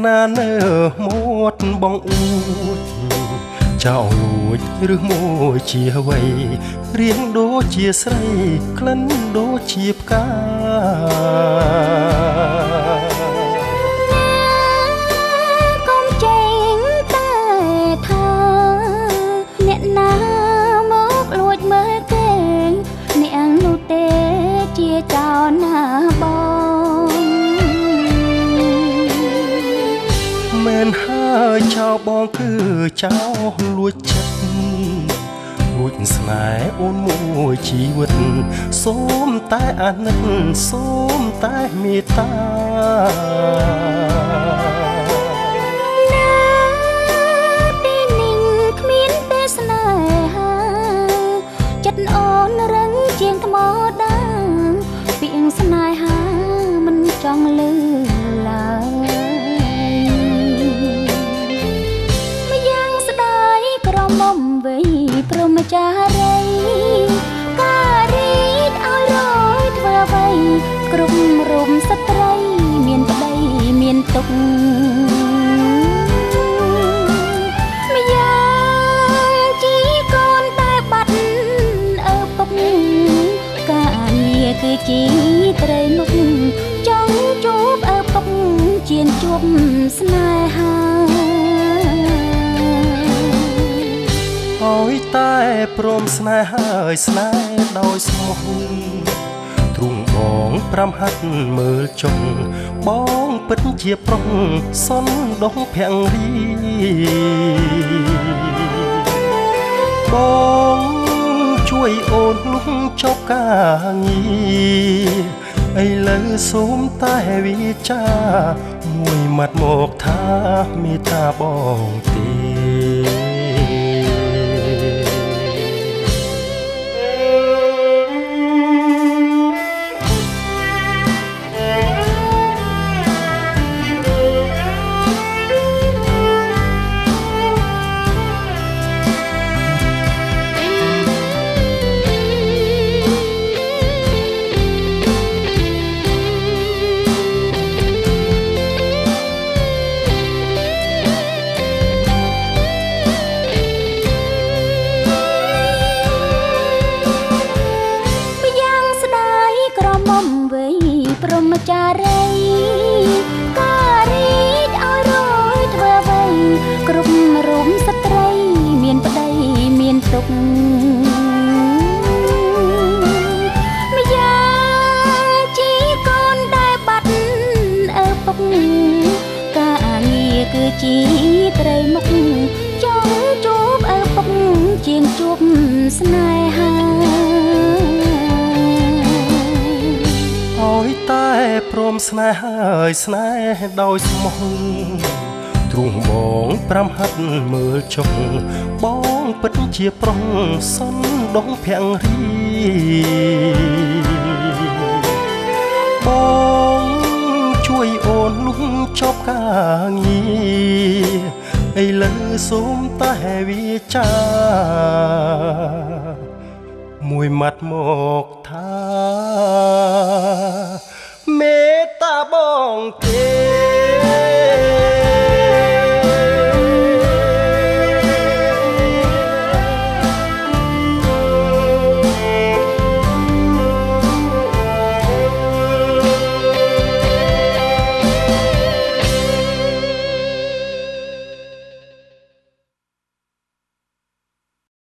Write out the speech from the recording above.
ណានៅមាត់បងអួតចោលលួចឬមួយជាអ្វីរៀងដូចជាស្រីក្លិនដូចជាផ្កាកុំចេញតែថាអ្នកណាមកលួចមើលគេអ្នកនោះទេជាចោរណាបងមែនហើយចោលបងគឺចោលលួចចិត្តលួចស្នេហ៍អូនមួយជីវិតសូមតែអាណិតសូមតែមេត្តាទីនេះគ្មានទេស្នេហាចិត្តអូនរឹងជាងថ្មដាពាក្យស្នេហាមិនចង់លឺឡើយម្យ៉ាងស្ដាយក្រមុំវ័យព្រមចារីការរីកឲ្យរយធ្វើអ្វីគ្រប់រុំស្ត្រីមានប្តីមានទុកម្យ៉ាងជីកូនតែបាត់ឪពុកការងារគឺជាត្រីមុខចង់ជួបឪពុកជាងជួបស្នេហាឲ្យតែព្រមស្នេហ៍ហើយស្នេហ៍ដោយស្មោះទ្រូងបងប្រាំហាត់មើលចុងបងពិតជាប្រុងសនដងភរីបងជួយអូនលុះចប់ការងារឥឡូវសូមតែវិចាមួយម៉ាត់មកថាមេត្តាបងទេព្រមចារីការរីកឲ្យរយធ្វើអ្វីគ្រប់រុំស្ត្រីមានប្តីមានទុកម្យ៉ាងជីកូនដែលបាត់ឪពុកការងារគឺជាត្រីមុខចង់ជួបឪពុកជាងជួបស្នេហាឲ្យតែព្រមស្នេហ៍ហើយស្នេហ៍ដោយស្មោះទ្រូងបងប្រាំហាត់មើលចុងបងពិតជាប្រុងសនដងភរីបងជួយអូនលុះចប់ការងារឥឡូវសូមតែវិចាមួយម៉ាត់មកថាមេត្តាបងទេ